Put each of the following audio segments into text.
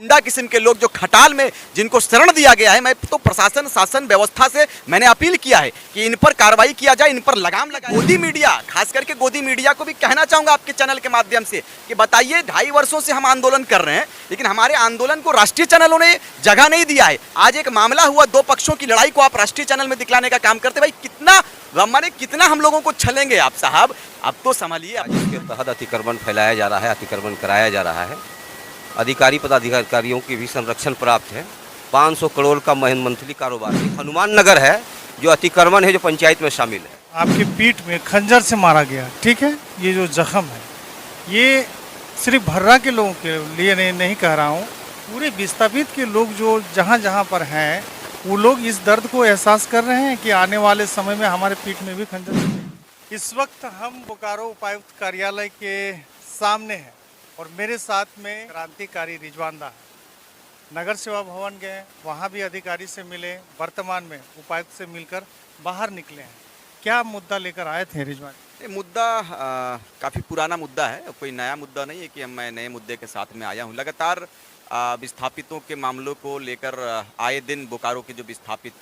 गुंडा किस्म के लोग जो खटाल में जिनको शरण दिया गया है, मैं तो प्रशासन शासन व्यवस्था से मैंने अपील किया है कि इन पर कार्रवाई किया जाए, इन पर लगाम लगाए। गोदी मीडिया, खास करके गोदी मीडिया को भी कहना चाहूंगा आपके चैनल के माध्यम से कि बताइए, 2.5 वर्षों से हम आंदोलन कर रहे हैं, लेकिन हमारे आंदोलन को राष्ट्रीय चैनलों ने जगह नहीं दिया है। आज एक मामला हुआ, 2 पक्षों की लड़ाई को आप राष्ट्रीय चैनल में दिखलाने का काम करते। भाई कितना हम लोगों को छलेंगे आप साहब, अब तो संभालिए। इसके तहत अतिक्रमण फैलाया जा रहा है, अतिक्रमण कराया जा रहा है। अधिकारी पदाधिकारियों की भी संरक्षण प्राप्त है। 500 करोड़ का मंथली कारोबार है। हनुमान नगर है जो अतिक्रमण है, जो पंचायत में शामिल है। आपकी पीठ में खंजर से मारा गया, ठीक है। ये जो जख्म है, ये सिर्फ भर्रा के लोगों के लिए नहीं कह रहा हूँ, पूरे विस्थापित के लोग जो जहाँ जहाँ पर हैं, वो लोग इस दर्द को एहसास कर रहे हैं कि आने वाले समय में हमारे पीठ में भी खंजर चलेगी। इस वक्त हम बोकारो उपायुक्त कार्यालय के सामने हैं और मेरे साथ में क्रांतिकारी रिजवान दा है। नगर सेवा भवन गए, वहाँ भी अधिकारी से मिले, वर्तमान में उपायुक्त से मिलकर बाहर निकले हैं। क्या मुद्दा लेकर आए थे रिजवान? ये मुद्दा काफ़ी पुराना मुद्दा है, कोई नया मुद्दा नहीं है कि मैं नए मुद्दे के साथ में आया हूँ। लगातार विस्थापितों के मामलों को लेकर आए दिन बोकारो के जो विस्थापित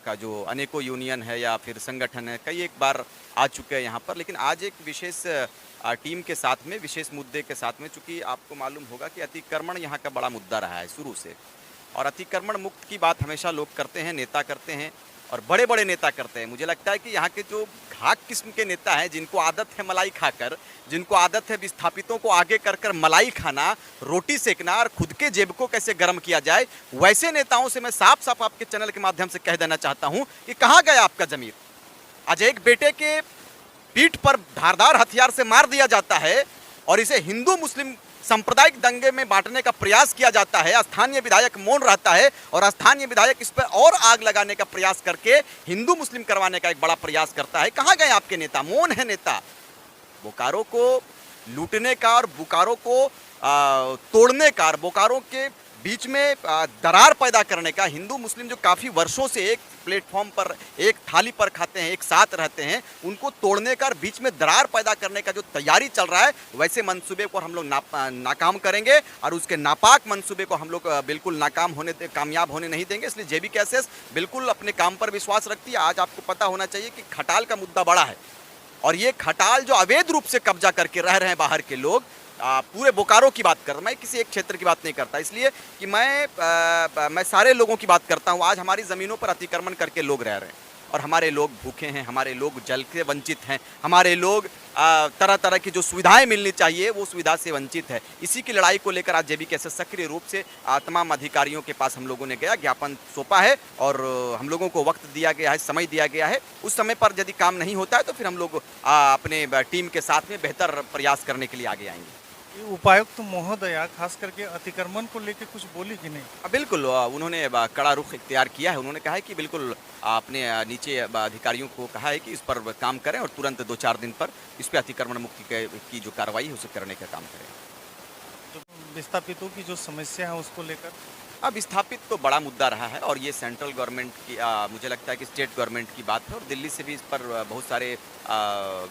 का जो अनेकों यूनियन है या फिर संगठन है, कई एक बार आ चुके हैं यहाँ पर। लेकिन आज एक विशेष टीम के साथ में, विशेष मुद्दे के साथ में, चूँकि आपको मालूम होगा कि अतिक्रमण यहाँ का बड़ा मुद्दा रहा है शुरू से, और अतिक्रमण मुक्त की बात हमेशा लोग करते हैं, नेता करते हैं और बड़े बड़े नेता करते हैं। मुझे लगता है कि यहाँ के जो घाक किस्म के नेता हैं, जिनको आदत है मलाई खाकर, जिनको आदत है विस्थापितों को आगे कर कर मलाई खाना, रोटी सेकना और खुद के जेब को कैसे गर्म किया जाए, वैसे नेताओं से मैं साफ साफ आपके चैनल के माध्यम से कह देना चाहता हूँ कि कहाँ गया आपका ज़मीर। आज एक बेटे के पीठ पर धारदार हथियार से मार दिया जाता है और इसे हिंदू मुस्लिम सांप्रदायिक दंगे में बांटने का प्रयास किया जाता है। स्थानीय विधायक मौन रहता है और स्थानीय विधायक इस पर और आग लगाने का प्रयास करके हिंदू मुस्लिम करवाने का एक बड़ा प्रयास करता है। कहाँ गए आपके नेता? मौन है नेता। बोकारो को लूटने का और बोकारो को तोड़ने का और बोकारो के बीच में दरार पैदा करने का, हिंदू मुस्लिम जो काफ़ी वर्षों से एक प्लेटफॉर्म पर, एक थाली पर खाते हैं, एक साथ रहते हैं, उनको तोड़ने का और बीच में दरार पैदा करने का जो तैयारी चल रहा है, वैसे मंसूबे को हम लोग नाकाम करेंगे और उसके नापाक मंसूबे को हम लोग बिल्कुल कामयाब होने नहीं देंगे। इसलिए JBKSS बिल्कुल अपने काम पर विश्वास रखती है। आज आपको पता होना चाहिए कि खटाल का मुद्दा बड़ा है और ये खटाल जो अवैध रूप से कब्जा करके रह रहे हैं बाहर के लोग, पूरे बोकारो की बात कर, मैं किसी एक क्षेत्र की बात नहीं करता, इसलिए कि मैं सारे लोगों की बात करता हूँ। आज हमारी ज़मीनों पर अतिक्रमण करके लोग रह रहे हैं और हमारे लोग भूखे हैं, हमारे लोग जल से वंचित हैं, हमारे लोग तरह तरह की जो सुविधाएं मिलनी चाहिए वो सुविधा से वंचित है। इसी की लड़ाई को लेकर आज JBKSS सक्रिय रूप से तमाम अधिकारियों के पास हम लोगों ने गया, ज्ञापन सौंपा है और हम लोगों को वक्त दिया गया है, समय दिया गया है। उस समय पर यदि काम नहीं होता है तो फिर हम लोग अपने टीम के साथ में बेहतर प्रयास करने के लिए आगे आएंगे। उपायुक्त महोदया खास करके अतिक्रमण को लेकर कुछ बोली कि नहीं? बिल्कुल, उन्होंने कड़ा रुख इख्तियार किया है। उन्होंने कहा है कि बिल्कुल अपने नीचे अधिकारियों को कहा है कि इस पर काम करें और तुरंत 2-4 दिन पर इस पर अतिक्रमण मुक्ति की जो कार्रवाई है उसे करने का काम करें। जो विस्थापितों की जो समस्या है उसको लेकर अब विस्थापित तो बड़ा मुद्दा रहा है और ये सेंट्रल गवर्नमेंट की, मुझे लगता है कि स्टेट गवर्नमेंट की बात है और दिल्ली से भी इस पर बहुत सारे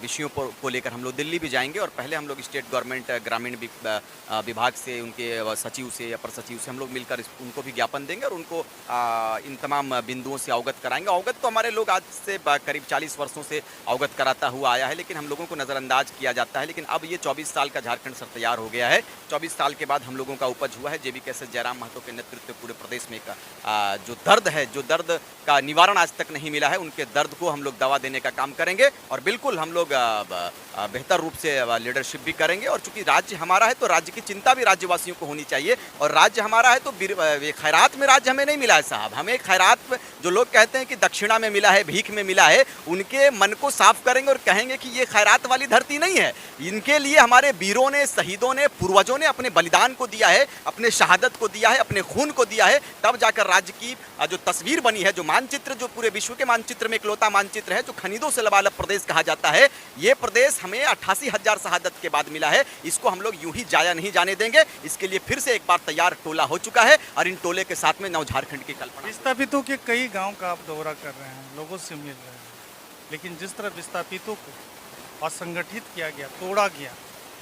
विषयों को लेकर हम लोग दिल्ली भी जाएंगे और पहले हम लोग स्टेट गवर्नमेंट ग्रामीण विभाग से, उनके सचिव से, अपर सचिव से हम लोग मिलकर उनको भी ज्ञापन देंगे और उनको इन तमाम बिंदुओं से अवगत कराएंगे। अवगत तो हमारे लोग आज से करीब 40 वर्षों से अवगत कराता हुआ आया है, लेकिन हम लोगों को नज़रअंदाज किया जाता है। लेकिन अब ये 24 साल का झारखंड सर तैयार हो गया है। 24 साल के बाद हम लोगों का उपज हुआ है। JBKSS जयराम महतो के नेतृत्व पूरे प्रदेश में जो दर्द है, जो दर्द का निवारण आज तक नहीं मिला है, उनके दर्द को हम लोग दवा देने का काम करेंगे और बिल्कुल हम लोग बेहतर रूप से लीडरशिप भी करेंगे। और चूंकि राज्य हमारा है तो राज्य की चिंता भी राज्यवासियों को होनी चाहिए और राज्य हमारा है तो खैरात में राज्य हमें नहीं मिला है साहब। हमें खैरात जो लोग कहते हैं कि दक्षिणा में मिला है, भीख में मिला है, उनके मन को साफ करेंगे और कहेंगे कि ये खैरात वाली धरती नहीं है। इनके लिए हमारे वीरों ने, शहीदों ने, पूर्वजों ने अपने बलिदान को दिया है, अपने शहादत को दिया है, अपने खून को दिया है, तब जाकर राज्य की जो तस्वीर बनी है, जो मानचित्र, जो पूरे विश्व के मानचित्र में इकलौता मानचित्र है, जो खनिजों से लबालब प्रदेश कहा जाता है, ये प्रदेश हमें 88,000 शहादत के बाद मिला है। इसको हम लोग यूं ही जाया नहीं जाने देंगे। इसके लिए फिर से एक बार तैयार टोला हो चुका है और इन टोले के साथ में नव झारखंड की कल्पना। विस्थापितों के कई गाँव का आप दौरा कर रहे हैं, लोगों से मिल रहे हैं, लेकिन जिस तरह विस्थापितों को असंगठित किया गया, तोड़ा गया,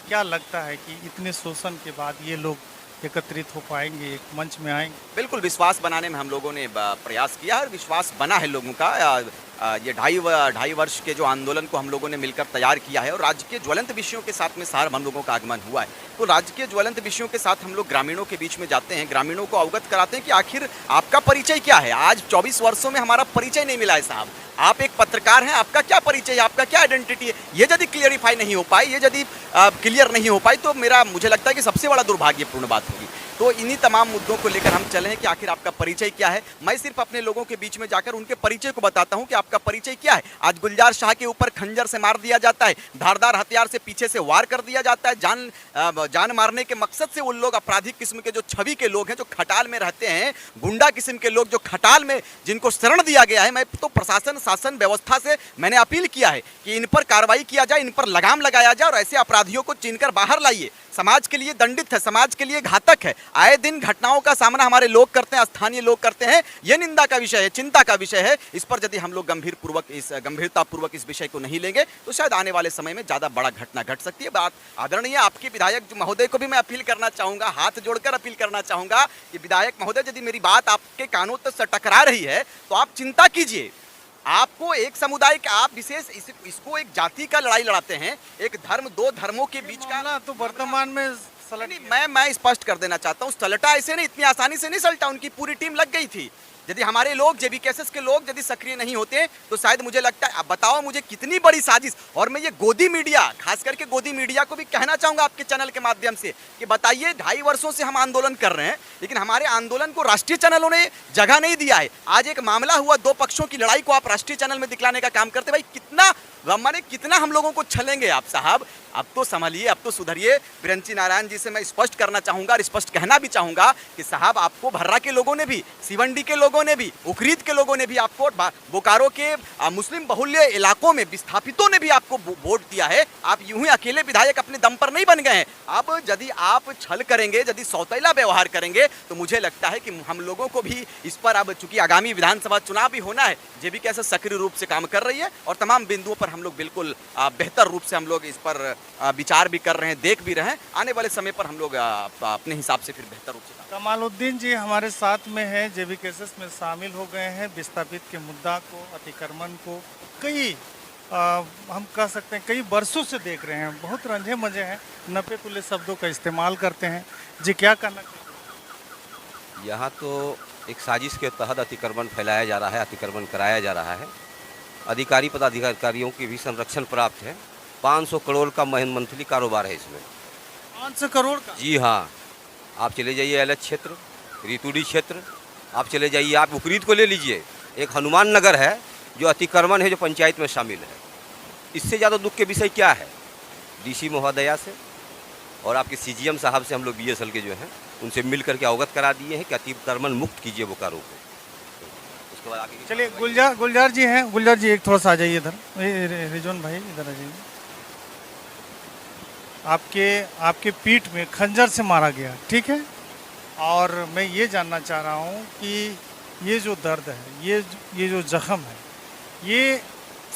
क्या लगता है कि इतने शोषण के बाद ये लोग एकत्रित हो पाएंगे, एक मंच में आएंगे। बिल्कुल विश्वास बनाने में हम लोगों ने प्रयास किया है और विश्वास बना है लोगों का। ये ढाई वर्ष के जो आंदोलन को हम लोगों ने मिलकर तैयार किया है और राज्य के ज्वलंत विषयों के साथ में सार हम लोगों का आगमन हुआ है। तो राज्य के ज्वलंत विषयों के साथ हम लोग ग्रामीणों के बीच में जाते हैं, ग्रामीणों को अवगत कराते हैं कि आखिर आपका परिचय क्या है। आज 24 वर्षों में हमारा परिचय नहीं मिला है साहब। आप एक पत्रकार हैं, आपका क्या परिचय है, आपका क्या आइडेंटिटी है, ये यदि क्लियरिफाई नहीं हो पाई, ये यदि क्लियर नहीं हो पाई तो मुझे लगता है कि सबसे बड़ा दुर्भाग्यपूर्ण बात होगी। तो इन्हीं तमाम मुद्दों को लेकर हम चले हैं कि आखिर आपका परिचय क्या है। मैं सिर्फ अपने लोगों के बीच में जाकर उनके परिचय को बताता हूं कि आपका परिचय क्या है। आज गुलजार शाह के ऊपर खंजर से मार दिया जाता है, धारदार हथियार से पीछे से वार कर दिया जाता है। जान मारने के मकसद से उन लोग आपराधिक किस्म के जो छवि के लोग हैं, जो खटाल में रहते हैं, गुंडा किस्म के लोग जो खटाल में जिनको शरण दिया गया है, मैं तो प्रशासन शासन व्यवस्था से मैंने अपील किया है कि इन पर कार्रवाई किया जाए, इन पर लगाम लगाया जाए और ऐसे अपराधियों को चीनकर बाहर लाइए। समाज के लिए दंडित है, समाज के लिए घातक है। आए दिन घटनाओं का सामना हमारे लोग करते हैं, स्थानीय लोग करते हैं। यह निंदा का विषय है, चिंता का विषय है। इस पर यदि हम लोग गंभीरतापूर्वक इस विषय को नहीं लेंगे तो शायद आने वाले समय में ज्यादा बड़ा घटना घट सकती है। बात आदरणीय आपके विधायक महोदय को भी मैं अपील करना चाहूंगा, हाथ जोड़कर अपील करना चाहूंगा कि विधायक महोदय यदि मेरी बात आपके कानों तक से टकरा रही है तो आप चिंता कीजिए। आपको एक समुदाय का आप विशेष इसको एक जाति का लड़ाई लड़ाते हैं, एक धर्म, दो धर्मों के बीच का। तो वर्तमान में मैं स्पष्ट कर देना चाहता हूँ, सलटा ऐसे नहीं, इतनी आसानी से नहीं सलटा। उनकी पूरी टीम लग गई थी। यदि हमारे लोग जेबीकेएसएस के लोग यदि सक्रिय नहीं होते तो शायद मुझे लगता है, अब बताओ मुझे कितनी बड़ी साजिश। और मैं ये गोदी मीडिया, खास करके गोदी मीडिया को भी कहना चाहूंगा आपके चैनल के माध्यम से कि बताइए, 2.5 वर्षों से हम आंदोलन कर रहे हैं लेकिन हमारे आंदोलन को राष्ट्रीय चैनलों ने जगह नहीं दिया है। आज एक मामला हुआ, 2 पक्षों की लड़ाई को आप राष्ट्रीय चैनल में दिखलाने का काम करते। भाई कितना हम लोगों को छलेंगे आप साहब। अब तो संभलिए, अब तो सुधरिए। बिरंची नारायण जी से मैं स्पष्ट करना चाहूंगा और स्पष्ट कहना भी चाहूंगा कि साहब आपको भर्रा के लोगों ने भी, सिवंडी के लोगों ने भी, उखरीद के लोगों ने भी आपको, बोकारो के मुस्लिम बहुल्य इलाकों में विस्थापितों ने भी आपको वोट दिया है। आप यूं ही अकेले विधायक अपने दम पर नहीं बन गए हैं। अब यदि आप छल करेंगे, यदि सौतेला व्यवहार करेंगे तो मुझे लगता है कि हम लोगों को भी इस पर, अब चूंकि आगामी विधानसभा चुनाव भी होना है, जेबीकेएसएस सक्रिय रूप से काम कर रही है और तमाम बिंदुओं पर हम लोग बिल्कुल बेहतर रूप से हम लोग इस पर विचार भी कर रहे हैं, देख भी रहे हैं। आने वाले समय पर हम लोग अपने हिसाब से फिर बेहतर रूप से। कमालुद्दीन जी हमारे साथ में है, जेबीकेएसएस में शामिल हो गए हैं। विस्थापित के मुद्दा को, अतिक्रमण को कई हम कह सकते हैं कई वर्षों से देख रहे हैं। बहुत रंझे मजे हैं, नपे तुले शब्दों का इस्तेमाल करते हैं। जी क्या करना चाहिए? यहाँ तो एक साजिश के तहत अतिक्रमण फैलाया जा रहा है, अतिक्रमण कराया जा रहा है। अधिकारी पदाधिकारियों की भी संरक्षण प्राप्त है। 500 करोड़ का मंथली कारोबार है इसमें। 500 करोड़ का? जी हाँ। आप चले जाइए एलएच क्षेत्र, रितुडी क्षेत्र, आप चले जाइए, आप उकरीद को ले लीजिए। एक हनुमान नगर है जो अतिक्रमण है, जो पंचायत में शामिल है। इससे ज़्यादा दुख के विषय क्या है? डीसी महोदया से और आपके सीजीएम साहब से हम लोग बीएसएल के जो हैं उनसे मिल करके अवगत करा दिए हैं कि अतिक्रमण मुक्त कीजिए बोकारो को। उसके बाद आगे चलिए, गुलजार जी हैं। गुलजार जी एक थोड़ा सा आ जाइए इधर, रिजवान भाई इधर आ जाइए। आपके पीठ में खंजर से मारा गया, ठीक है। और मैं ये जानना चाह रहा हूँ कि ये जो दर्द है, ये जो जख्म है, ये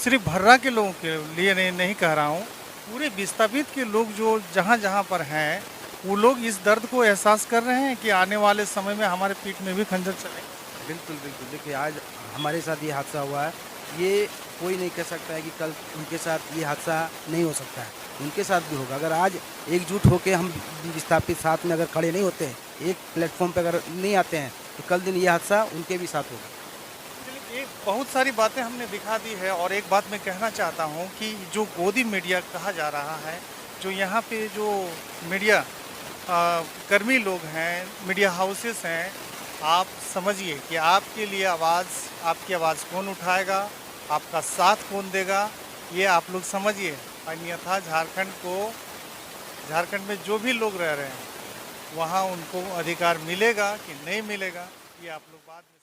सिर्फ भर्रा के लोगों के लिए नहीं कह रहा हूँ, पूरे विस्थापित के लोग जो जहाँ पर हैं वो लोग इस दर्द को एहसास कर रहे हैं कि आने वाले समय में हमारे पीठ में भी खंजर चले। बिल्कुल बिल्कुल। देखिए, आज हमारे साथ ये हादसा हुआ है, ये कोई नहीं कह सकता है कि कल उनके साथ ये हादसा नहीं हो सकता है। उनके साथ भी होगा। अगर आज एकजुट होकर हम विस्थापित साथ में अगर खड़े नहीं होते हैं, एक प्लेटफॉर्म पर अगर नहीं आते हैं, तो कल दिन ये हादसा उनके भी साथ होगा। एक बहुत सारी बातें हमने दिखा दी है। और एक बात मैं कहना चाहता हूँ कि जो गोदी मीडिया कहा जा रहा है, जो यहाँ पे जो मीडिया कर्मी लोग हैं, मीडिया हाउसेस हैं, आप समझिए कि आपके लिए आपकी आवाज़ कौन उठाएगा, आपका साथ कौन देगा, ये आप लोग समझिए। अन्यथा झारखंड में जो भी लोग रह रहे हैं वहाँ उनको अधिकार मिलेगा कि नहीं मिलेगा, ये आप लोग बाद में